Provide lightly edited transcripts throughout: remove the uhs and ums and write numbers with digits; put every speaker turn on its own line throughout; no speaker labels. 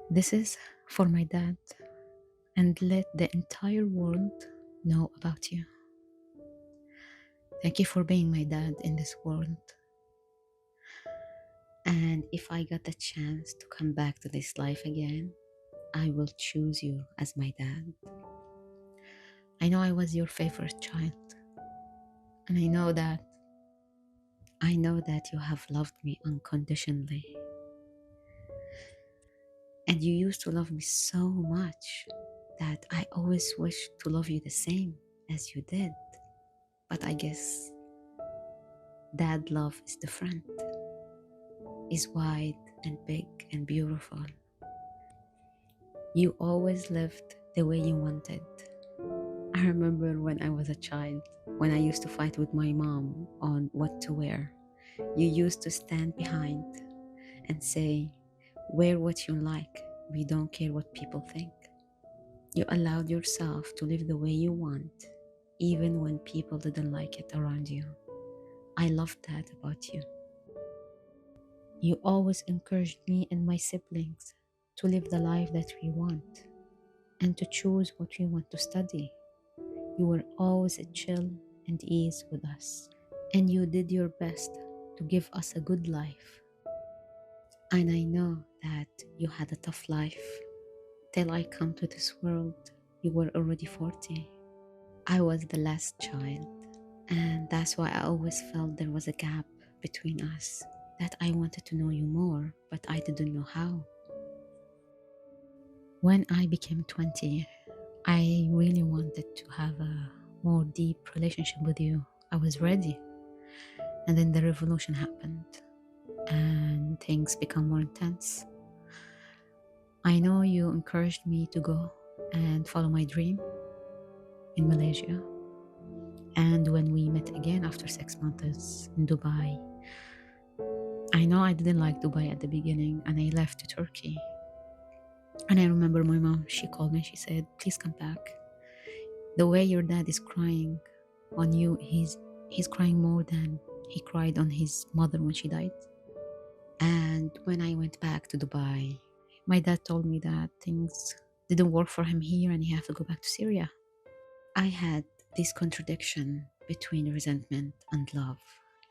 This is for my dad, and let the entire world know about you. Thank you for being my dad in this world. And if I got the chance to come back to this life again, I will choose you as my dad. I know I was your favorite child, and I know that you have loved me unconditionally. And you used to love me so much that I always wished to love you the same as you did. But I guess dad love is different, is wide and big and beautiful. You always lived the way you wanted. I remember when I was a child, when I used to fight with my mom on what to wear. You used to stand behind and say, wear what you like. We don't care what people think. You allowed yourself to live the way you want, even when people didn't like it around you. I loved that about you. You always encouraged me and my siblings to live the life that we want and to choose what we want to study. You were always at chill and ease with us, and you did your best to give us a good life. And I know that you had a tough life. Till I come to this world, you were already 40. I was the last child, and that's why I always felt there was a gap between us, that I wanted to know you more, but I didn't know how. When I became 20, I really wanted to have a more deep relationship with you. I was ready. And then the revolution happened and things become more intense. I know you encouraged me to go and follow my dream in Malaysia. And when we met again after 6 months in Dubai, I know I didn't like Dubai at the beginning and I left to Turkey. And I remember my mom, she called me, she said, please come back. The way your dad is crying on you, he's crying more than he cried on his mother when she died. And when I went back to Dubai, my dad told me that things didn't work for him here and he had to go back to Syria. I had this contradiction between resentment and love,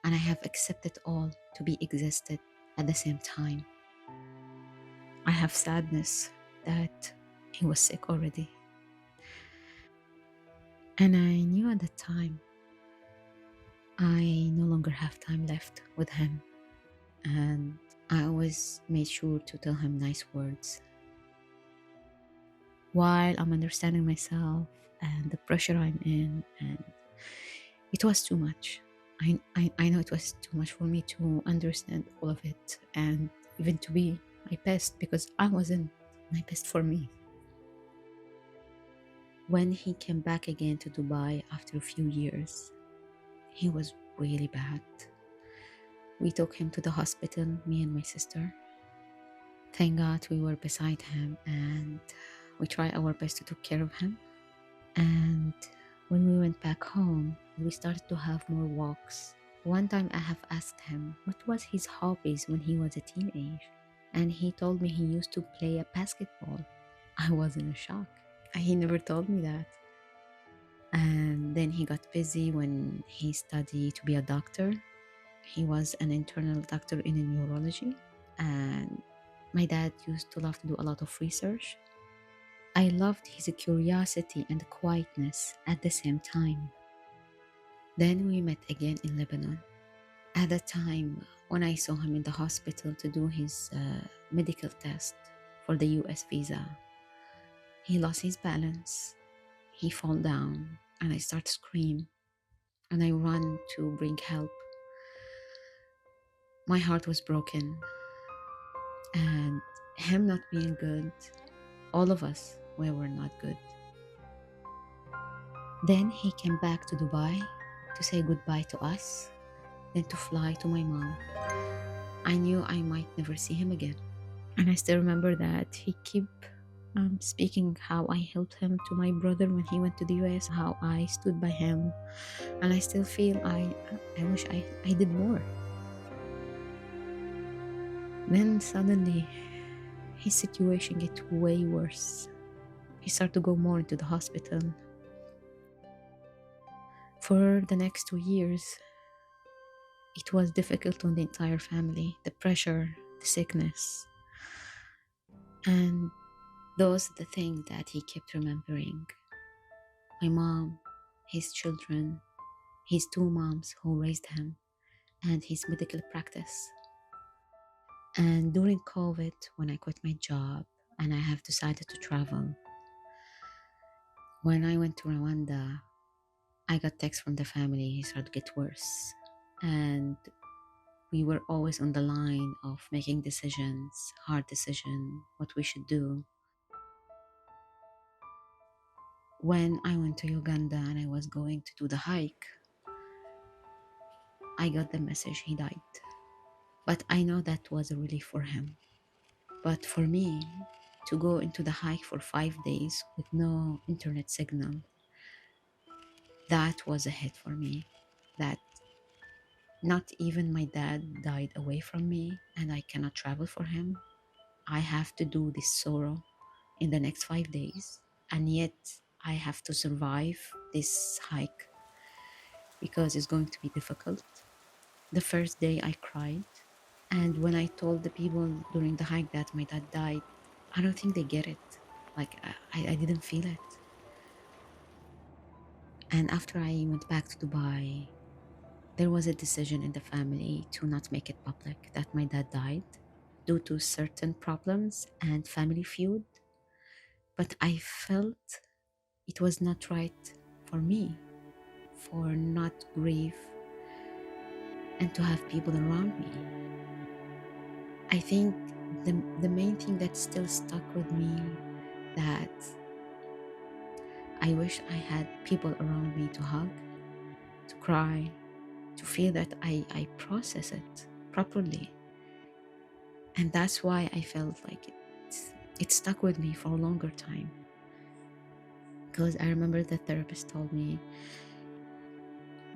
and I have accepted all to be existed at the same time. I have sadness that he was sick already. And I knew at the time I no longer have time left with him. And I always made sure to tell him nice words while I'm understanding myself and the pressure I'm in. And it was too much. I know it was too much for me to understand all of it and even to be my best, because I wasn't my best for me. When he came back again to Dubai after a few years, he was really bad. We took him to the hospital, me and my sister. Thank God we were beside him and we tried our best to take care of him. And when we went back home, we started to have more walks. One time I have asked him what was his hobbies when he was a teenager, and he told me he used to play a basketball. I was in a shock. He never told me that. And then he got busy when he studied to be a doctor. He was an internal doctor in neurology, and my dad used to love to do a lot of research. I loved his curiosity and quietness at the same time. Then we met again in Lebanon. At the time, when I saw him in the hospital to do his medical test for the US visa, he lost his balance. He fell down and I started to scream and I ran to bring help. My heart was broken, and him not being good, all of us, we were not good. Then he came back to Dubai to say goodbye to us, then to fly to my mom. I knew I might never see him again. And I still remember that he kept speaking how I helped him to my brother when he went to the US, how I stood by him. And I still feel I wish I did more. Then suddenly his situation get way worse. He started to go more into the hospital. For the next 2 years, it was difficult on the entire family, the pressure, the sickness. And those are the things that he kept remembering. My mom, his children, his 2 moms who raised him, and his medical practice. And during COVID, when I quit my job and I have decided to travel, when I went to Rwanda, I got text from the family, he started to get worse. And we were always on the line of making decisions, hard decisions, what we should do. When I went to Uganda and I was going to do the hike, I got the message he died. But I know that was a relief for him. But for me, to go into the hike for 5 days with no internet signal, that was a hit for me. That not even my dad died away from me and I cannot travel for him. I have to do this sorrow in the next 5 days, and yet I have to survive this hike because it's going to be difficult. The first day I cried, and when I told the people during the hike that my dad died, I don't think they get it. Like I didn't feel it. And after I went back to Dubai, there was a decision in the family to not make it public that my dad died due to certain problems and family feud. But I felt it was not right for me, for not grieve and to have people around me. I think the main thing that still stuck with me, that I wish I had people around me to hug, to cry, to feel that I process it properly. And that's why I felt like it stuck with me for a longer time. Because I remember the therapist told me,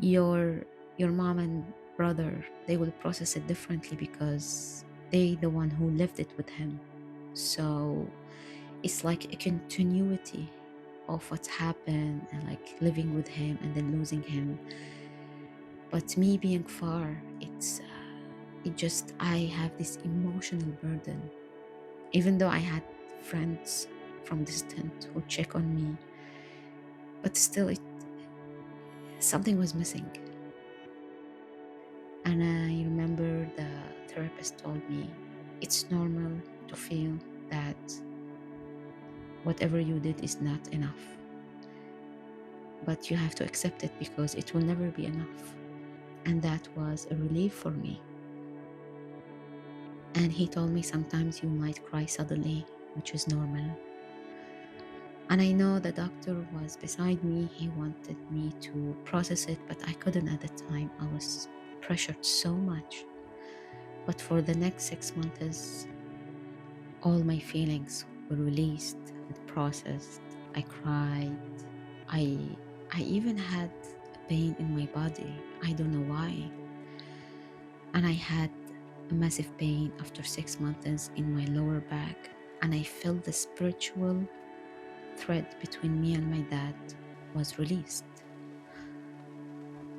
your mom and brother, they will process it differently because they the one who lived it with him. So it's like a continuity of what's happened and like living with him and then losing him. But me being far, I have this emotional burden. Even though I had friends from distance who check on me, but still something was missing. And I remember the therapist told me, it's normal to feel that whatever you did is not enough. But you have to accept it because it will never be enough. And that was a relief for me. And he told me sometimes you might cry suddenly, which is normal. And I know the doctor was beside me. He wanted me to process it, but I couldn't at the time. I was pressured so much. But for the next 6 months, all my feelings were released and processed. I cried. I even had pain in my body. I don't know why. And I had a massive pain after 6 months in my lower back. And I felt the spiritual thread between me and my dad was released.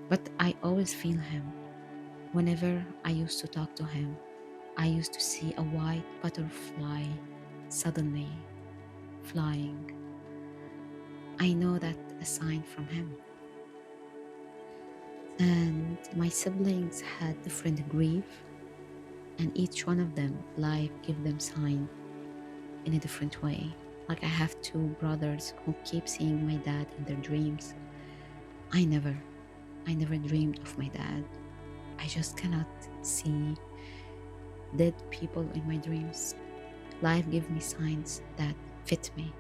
But I always feel him. Whenever I used to talk to him, I used to see a white butterfly suddenly flying. I know that a sign from him. And my siblings had different grief, and each one of them, life give them sign in a different way. Like I have 2 brothers who keep seeing my dad in their dreams. I never dreamed of my dad. I just cannot see dead people in my dreams. Life gave me signs that fit me.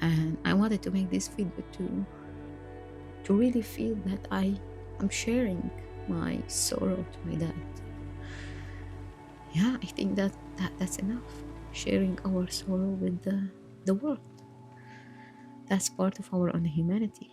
And I wanted to make this video to really feel that I am sharing my sorrow to my dad. Yeah, I think that's enough. Sharing our sorrow with the world. That's part of our own humanity.